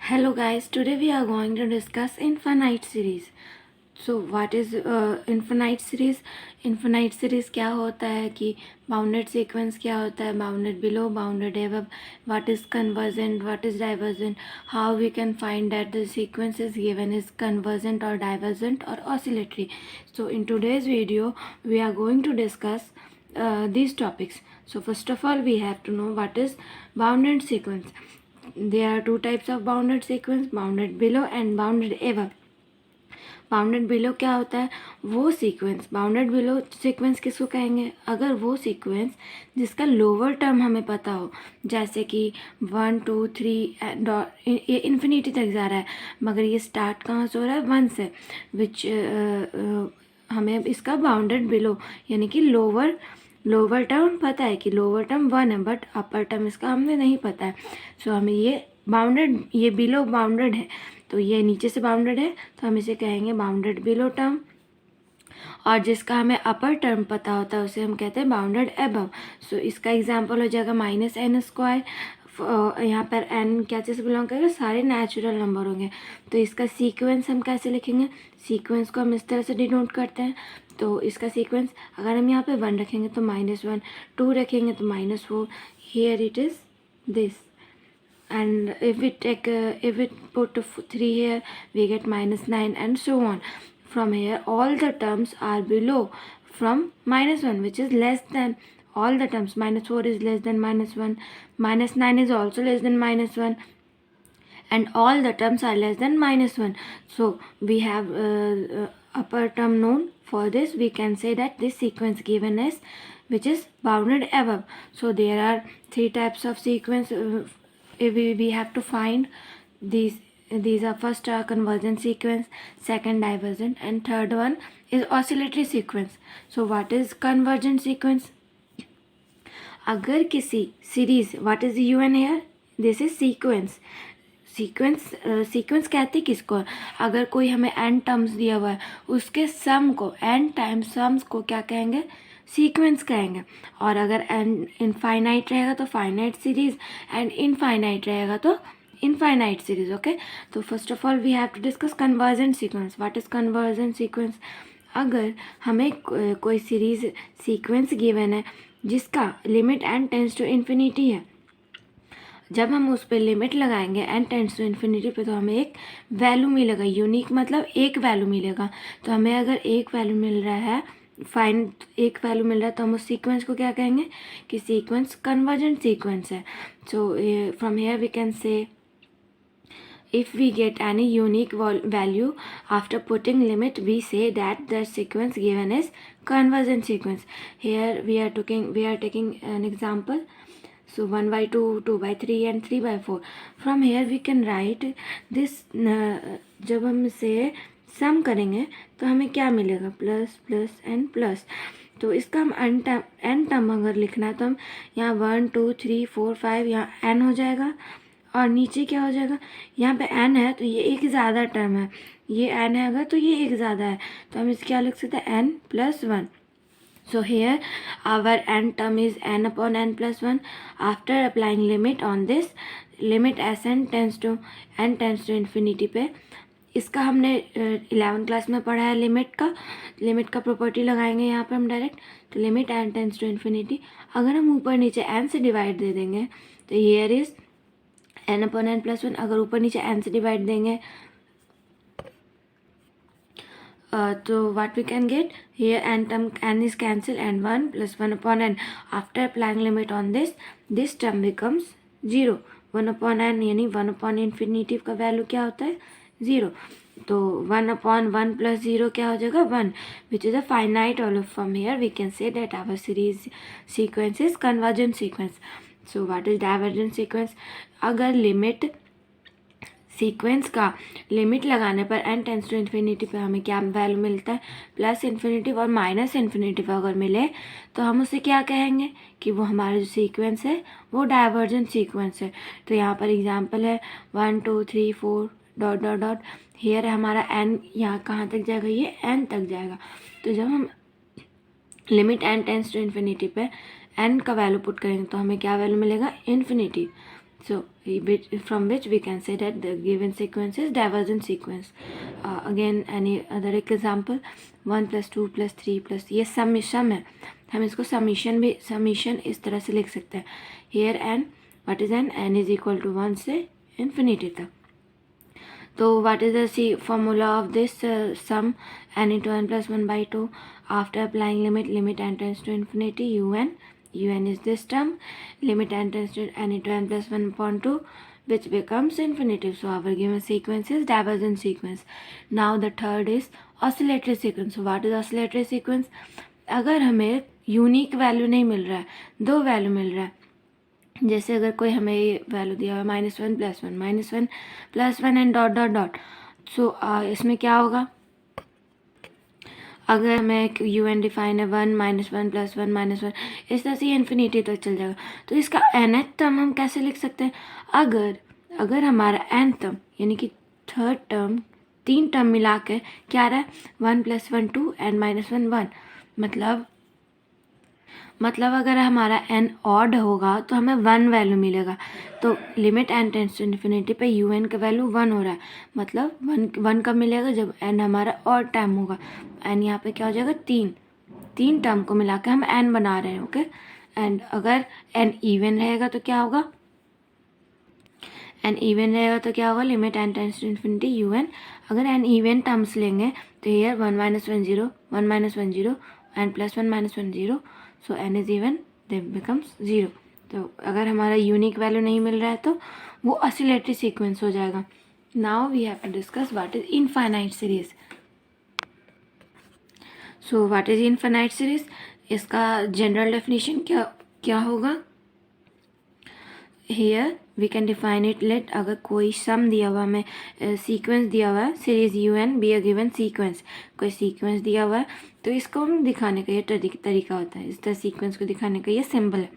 Hello guys, today we are going to discuss infinite series. So what is infinite series? Infinite series क्या होता है कि bounded sequence क्या होता है, bounded below, bounded above, what is convergent, what is divergent, how we can find that the sequence is given is convergent or divergent or oscillatory. So in today's video we are going to discuss these topics. So first of all we have to know what is bounded sequence. There are two types of bounded sequence, bounded below and bounded above. Bounded below क्या होता है? वो sequence, bounded below sequence किसको कहेंगे? अगर वो sequence जिसका lower term हमें पता हो, जैसे कि 1 2 3 ये इन्फिनिटी तक जा रहा है, मगर ये स्टार्ट कहाँ से हो रहा है? 1 से, विच हमें इसका बाउंडेड बिलो यानी कि लोअर टर्म पता है कि लोअर टर्म 1 है, बट अपर टर्म इसका हमें नहीं पता है. सो हमें ये बाउंडेड, ये बिलो बाउंडेड है, तो ये नीचे से बाउंडेड है तो हम इसे कहेंगे बाउंडेड बिलो टर्म. और जिसका हमें अपर टर्म पता होता है उसे हम कहते हैं बाउंडेड अबव. सो इसका एग्जांपल हो जाएगा -n². यहाँ पर n क्या चीज़ बिलोंग करेगा? सारे नेचुरल नंबर होंगे. तो इसका सीक्वेंस हम कैसे लिखेंगे? सीक्वेंस को हम इस तरह से डिनोट करते हैं. तो इसका सीक्वेंस अगर हम यहाँ पे 1 रखेंगे तो -1, 2 रखेंगे तो -4, here it is this. And if we put 3 here, we get -9 and so on. From here all the terms are below from -1, which is less than all the terms. -4 is less than -1, -9 is also less than -1, and all the terms are less than -1. So we have upper term known. For this we can say that this sequence given is which is bounded above. So there are 3 types of sequence. We have to find these are first convergent sequence, second divergent, and third one is oscillatory sequence. So what is convergent sequence? अगर किसी series, what is UN here? This is sequence. Sequence कहते हैं किसको? अगर कोई हमें n terms दिया हुआ है उसके सम को, n टाइम्स सम्स को क्या कहेंगे? सीक्वेंस कहेंगे. और अगर n इनफाइनाइट रहेगा तो फाइनाइट सीरीज, एंड इनफाइनाइट रहेगा तो इनफाइनाइट सीरीज. ओके, तो first of all we have to discuss convergent sequence. What is convergent sequence? अगर हमें कोई सीरीज सीक्वेंस गिवन है जिसका limit n tends to infinity है, जब हम उस पर लिमिट लगाएंगे n टेंस टू इन्फिनिटी पे, तो हमें एक वैल्यू मिलेगा. यूनिक मतलब एक वैल्यू मिलेगा. तो हमें अगर एक वैल्यू मिल रहा है, एक वैल्यू मिल रहा है, तो हम उस सीक्वेंस को क्या कहेंगे? कि सीक्वेंस कन्वर्जेंट सीक्वेंस है. So from here we can say if we get any unique value after putting limit, we say that the sequence given is convergent sequence. Here we are taking an example. So 1/2, 2/3 and 3/4. From here we can write this. जब हम इसे सम करेंगे तो हमें क्या मिलेगा? Plus plus and plus. तो इसका हम n टर्म अगर लिखना है तो हम यहाँ 1 2 3 4 5 यहाँ n हो जाएगा, और नीचे क्या हो जाएगा? यहाँ पे n है तो ये एक ज़्यादा टर्म है, ये n है अगर तो ये एक ज़्यादा है, तो हम इसे क्या लिख सकते हैं? n+1. So here our n term is n/n+1. After applying limit on this, limit Sn tends to infinity पे, इसका हमने 11th क्लास में पढ़ा है. लिमिट का प्रॉपर्टी लगाएंगे यहाँ पर हम डायरेक्ट. तो limit n tends to infinity, अगर हम ऊपर नीचे n से डिवाइड दे देंगे तो हियर इज n/n+1. अगर ऊपर नीचे n से डिवाइड देंगे तो what we can get here? n is cancelled and 1 plus 1/n. After applying limit on this term becomes 0. 1/n यानी 1/infinity का वैल्यू क्या होता है? 0. तो 1/1 plus 0 क्या हो जाएगा? 1, which is a finite value. From here we can say that our series sequence is convergent sequence. So what is divergent sequence? अगर लिमिट सीक्वेंस का लिमिट लगाने पर n टेंस टू इन्फिनिटी पे हमें क्या वैल्यू मिलता है? प्लस इन्फिनिटी और माइनस इन्फिनिटी पर अगर मिले तो हम उसे क्या कहेंगे? कि वो हमारा जो सीक्वेंस है वो डाइवर्जेंट सीक्वेंस है. तो यहाँ पर एग्जांपल है 1 2 3 4 ... हेयर है हमारा n, यहाँ कहाँ तक जाएगा? ये n तक जाएगा. तो जब हम limit n tends to infinity पे n का वैल्यू पुट करेंगे तो हमें क्या वैल्यू मिलेगा? Infinity. So from which we can say that the given sequence is divergent sequence. Again any other example, 1 + 2 + 3 + ये सम है, हम इसको समीशन इस तरह से लिख सकते हैं. Here n, what is n? n is equal to 1 से infinity तक. So what is the formula of this sum? N into n plus 1 by 2. After applying limit n tends to infinity, un is this term, limit n tends to n into n plus 1 upon 2, which becomes infinity. So our given sequence is divergent sequence. Now the third is oscillatory sequence. So what is oscillatory sequence? अगर हमें unique value नहीं मिल रहा है, दो value मिल रहा है, जैसे अगर कोई हमें ये वैल्यू दिया हुआ -1 + 1 -1 + 1 एंड डॉट डॉट डॉट. सो इसमें क्या होगा, अगर हमें यू एन डिफाइन है 1 -1 + 1 -1, इस तरह से इन्फिनिटी तक चल जाएगा. तो इसका nth टर्म हम कैसे लिख सकते हैं? अगर हमारा nth टर्म यानी कि थर्ड टर्म, 3 टर्म मिला के क्या रहा है, 1 + 1 2 एंड -1 1, मतलब अगर हमारा n ऑड होगा तो हमें 1 वैल्यू मिलेगा. तो limit n tends to infinity पे यू एन का वैल्यू 1 हो रहा है, मतलब 1 कब मिलेगा, जब n हमारा ऑड टाइम होगा. n यहाँ पे क्या हो जाएगा, 3 टर्म को मिला के हम n बना रहे हैं. ओके, एंड अगर n इवन रहेगा तो क्या होगा, limit n tends to infinity u n. अगर n इवन टर्म्स लेंगे तो here 1 - 1 0, 1 - 1 0 and +1 - 1 0. So n is even, then becomes 0. तो अगर हमारा यूनिक वैल्यू नहीं मिल रहा है तो वो ऑसिलेटरी सीक्वेंस हो जाएगा. Now we have to discuss what is infinite series. So what is infinite series, इसका जनरल डेफिनेशन क्या होगा. Here we can define it. Let, अगर कोई सम दिया हुआ, हमें सीक्वेंस दिया हुआ है, series u n be a given sequence, कोई सीक्वेंस दिया हुआ है, तो इसको हम दिखाने का ये तरीका होता है. इस तरह सीक्वेंस को दिखाने का ये सिंबल है.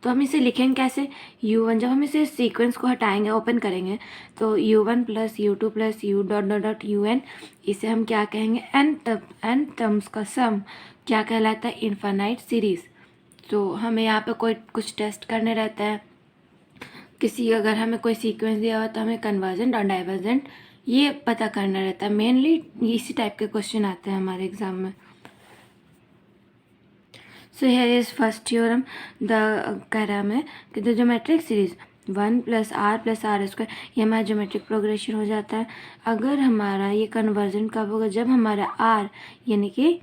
तो हम इसे लिखेंगे कैसे, u1, जब हम इसे सीक्वेंस को हटाएंगे, ओपन करेंगे, तो u1 + u2 + u dot dot dot un, इसे हम क्या कहेंगे, n टर्म्स का सम क्या कहलाता है, इनफाइनाइट सीरीज. तो हमें यहाँ पे कुछ टेस्ट करने रहता है. अगर हमें कोई सीक्वेंस दिया हुआ तो हमें कन्वर्जेंट और डाइवर्जेंट ये पता करना रहता है. मेनली इसी टाइप के क्वेश्चन आते हैं हमारे एग्जाम में. So here is first theorem. कह रहा हमें कि the geometric series 1 + r + r², ये हमारा ज्योमेट्रिक प्रोग्रेशन हो जाता है. अगर हमारा ये कन्वर्जेंट कब होगा, जब हमारा r यानी कि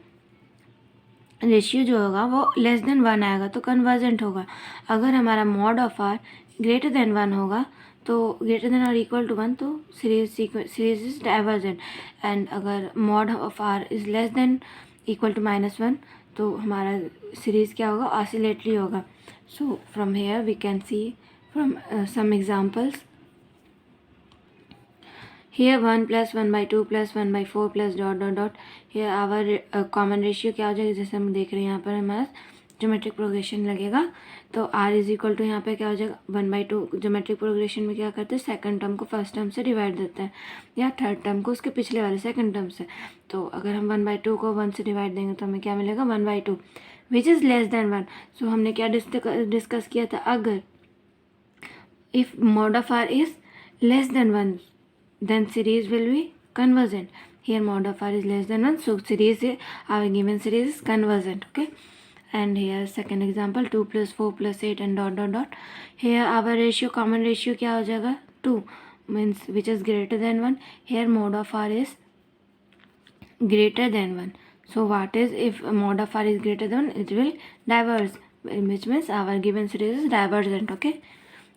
रेशियो जो होगा वो <1 आएगा तो कन्वर्जेंट होगा. अगर हमारा mod ऑफ r > 1 होगा तो > 1 तो सीरीज इज डाइवर्जेंट. एंड अगर mod ऑफ r इज <= -1 तो हमारा सीरीज क्या होगा, ऑसिलेटरी होगा. So from here we can see from some examples. Here 1 + 1/2 + 1/4 + dot dot dot. here our common ratio क्या हो जाएगा, जैसे हम देख रहे हैं यहाँ पर हमारा ज्योमेट्रिक प्रोग्रेशन लगेगा. तो r इज इक्वल टू यहाँ पे क्या हो जाएगा, 1/2. ज्योमेट्रिक प्रोग्रेशन में क्या करते हैं, सेकंड टर्म को फर्स्ट टर्म से डिवाइड देते हैं, या थर्ड टर्म को उसके पिछले वाले सेकंड टर्म से. तो अगर हम 1/2 को 1 से डिवाइड देंगे तो हमें क्या मिलेगा, 1/2 विच इज़ <1. सो हमने क्या डिस्कस किया था, अगर if mod of r is <1 then series will be convergent. Here mod of r is <1, so series, our given series is convergent. Okay, and here second example, 2 + 4 + 8 and dot dot dot. Here our ratio, common ratio क्या हो जाएगा, 2, means which is greater than 1. here mod of r is greater than 1. so what is, if mod of r is greater than 1, it will diverge, which means our given series is divergent. Okay,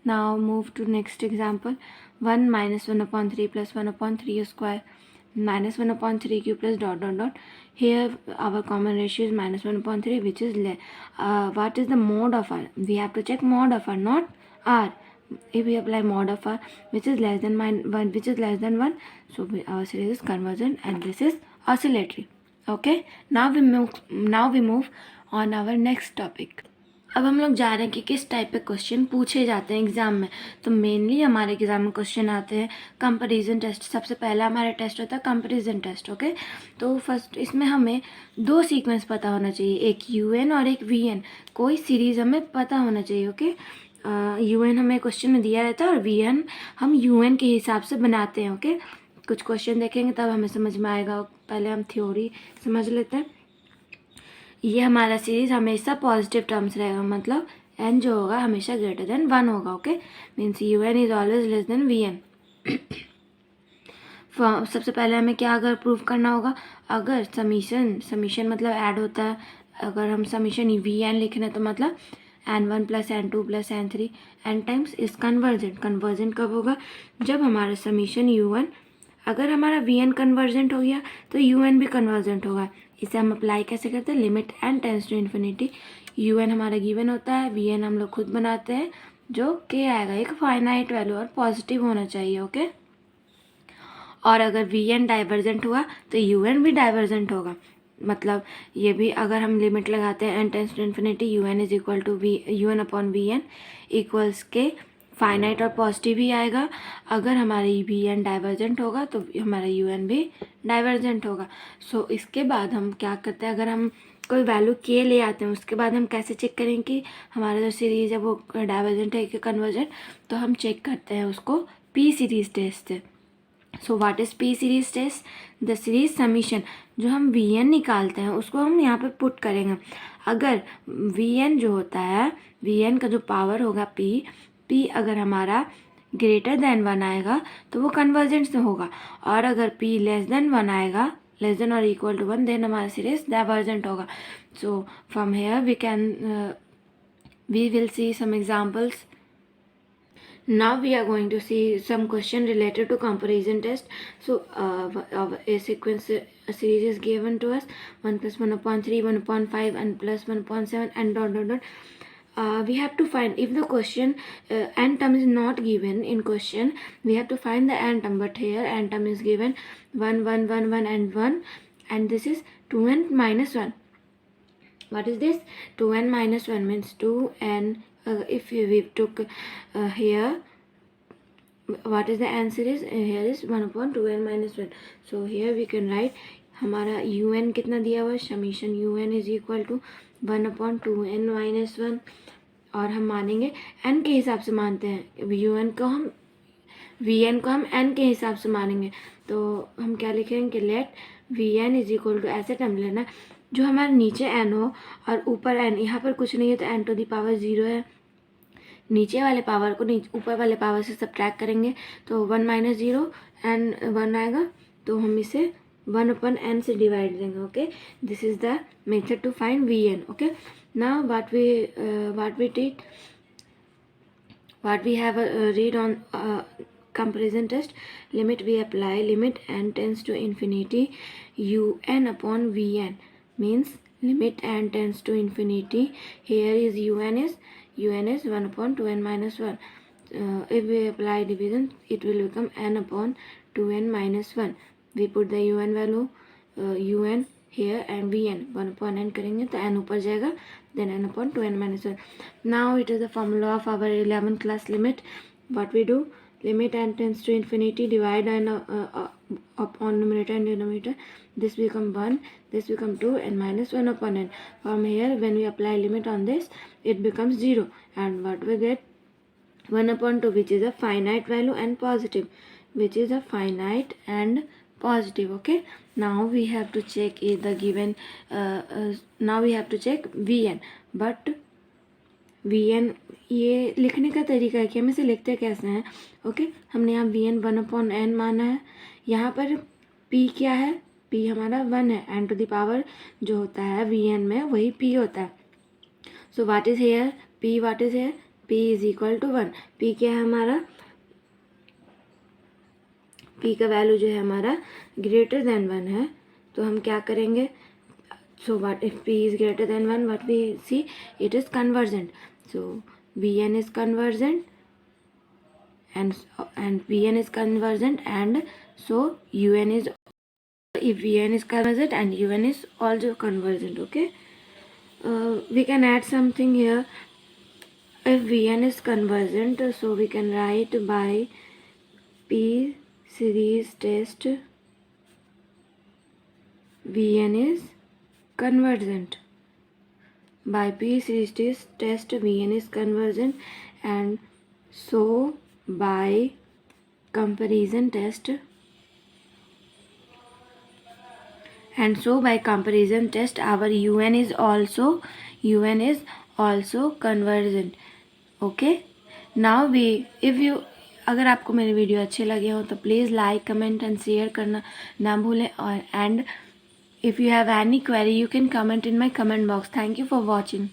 now move to next example. 1 - 1/3 + 1/3² -1/3³ plus dot dot dot. Here our common ratio is -1/3, which is what is the mod of r? We have to check mod of r, not r. If we apply mod of r, which is less than 1, so our series is convergent and this is oscillatory. Okay, now we move on our next topic. अब हम लोग जा रहे हैं कि किस type के question पूछे जाते हैं एग्ज़ाम में. तो मेनली हमारे एग्ज़ाम में क्वेश्चन आते हैं कंपैरिजन टेस्ट. सबसे पहला हमारा टेस्ट होता है कंपैरिजन टेस्ट. ओके, तो फर्स्ट इसमें हमें 2 सीक्वेंस पता होना चाहिए, एक UN और एक VN. कोई सीरीज़ हमें पता होना चाहिए. ओके, UN हमें क्वेश्चन में दिया रहता है और VN हम UN के हिसाब से बनाते हैं. ओके, कुछ क्वेश्चन देखेंगे तब हमें समझ में आएगा. पहले हम थ्योरी समझ लेते हैं. ये हमारा सीरीज हमेशा पॉजिटिव टर्म्स रहेगा, मतलब n जो होगा हमेशा ग्रेटर देन 1 होगा. Okay, means UN is always less than VN. सबसे पहले हमें क्या अगर प्रूफ करना होगा, अगर समीशन मतलब ऐड होता है. अगर हम समीशन VN लिख रहे हैं तो मतलब n1 plus n2 plus n3 n times is convergent. Convergent कब होगा, जब हमारा समीशन UN, अगर हमारा VN कन्वर्जेंट हो गया तो UN भी कन्वर्जेंट होगा. इसे हम अप्लाई कैसे करते हैं, limit n tends to infinity. UN हमारा गिवन होता है, VN हम लोग खुद बनाते हैं, जो k आएगा एक फाइनाइट वैल्यू और पॉजिटिव होना चाहिए. ओके, और अगर VN डाइवर्जेंट हुआ तो UN भी डाइवर्जेंट होगा. मतलब ये भी अगर हम लिमिट लगाते हैं n tends to infinity, UN is equal to UN upon VN equals k finite और पॉजिटिव ही आएगा. अगर हमारा VN डाइवर्जेंट होगा तो हमारा UN भी डाइवर्जेंट होगा. सो इसके बाद हम क्या करते हैं, अगर हम कोई वैल्यू k ले आते हैं उसके बाद हम कैसे चेक करें कि हमारा जो सीरीज़ है वो डाइवर्जेंट है कि कन्वर्जेंट, तो हम चेक करते हैं उसको P सीरीज टेस्ट से. So what is P series test, the series summation. जो हम VN निकालते हैं उसको हम यहाँ पे पुट करेंगे. अगर VN जो होता है, VN का जो पावर होगा P अगर हमारा ग्रेटर देन 1 आएगा तो वो कन्वर्जेंट से होगा, और अगर P लेस देन 1 आएगा, लेस देन और इक्वल टू 1, देन हमारा सीरीज डाइवर्जेंट होगा. So from here we will see some examples. Now we are going to see some question related to comparison test. So a sequence a series is given to us, 1 plus 1 upon 3, 1 upon 5 and plus 1 upon 7 and dot dot dot. We have to find, if the question n term is not given in question, we have to find the n term, but here n term is given 1 1 1 1 and 1, and this is 2n minus 1. What is this? 2n minus 1 means 2n. If we took here, what is the n series? Here is 1 upon 2n minus 1. So here we can write हमारा UN कितना दिया हुआ है, summation UN is equal to 1 upon 2n minus 1. और हम मानेंगे n के हिसाब से मानते हैं, VN को हम n के हिसाब से मानेंगे. तो हम क्या लिखेंगे कि let VN is equal to, ऐसे टर्म लेना जो हमारे नीचे n हो और ऊपर n. यहाँ पर कुछ नहीं है तो n टू द पावर 0 है. नीचे वाले पावर को ऊपर वाले पावर से सब्ट्रैक्ट करेंगे तो 1 माइनस 0 एंड 1 आएगा, तो हम इसे 1 अपन n से डिवाइड देंगे. Okay, this is the method to find VN. Okay, now what we have read on comparison test. Limit we apply, limit n tends to infinity UN upon VN means limit n tends to infinity. Here is UN is 1 upon 2n minus 1. If we apply division, it will become n upon 2n minus 1. We put the UN value, UN here and VN 1 upon n करेंगे तो n ऊपर जाएगा, then n upon 2n minus 1. Now it is the formula of our 11th class limit. What we do, limit n tends to infinity, divide n upon numerator and denominator. This become 1, this become 2 and minus 1 upon n. From here when we apply limit on this, it becomes 0, and what we get, 1 upon 2, which is a finite value and positive, which is a finite and positive. Okay, now we have to check the given now we have to check VN. but VN ये लिखने का तरीका है कि हम इसे लिखते कैसे हैं. ओके, हमने यहाँ VN 1 अपॉन n माना है. यहाँ पर P क्या है, P हमारा 1 है, n टू द पावर जो होता है VN में वही P होता है. So what is here P, what is here P is equal to 1. P क्या है हमारा, P का वैल्यू जो है हमारा ग्रेटर देन 1 है, तो हम क्या करेंगे. So what if P is greater than 1, what we see, it is convergent. So VN is convergent and VN is convergent, and so UN is, if VN is convergent and UN is also convergent. Okay, we can add something here. If VN is convergent, so we can write by P series test VN is convergent. By P series test VN is convergent, and so by comparison test our un is also convergent. Okay now we if you अगर आपको मेरे video अच्छे लगे हो तो please like comment and share करना ना भूलें और and if you have any query you can comment in my comment box. Thank you for watching.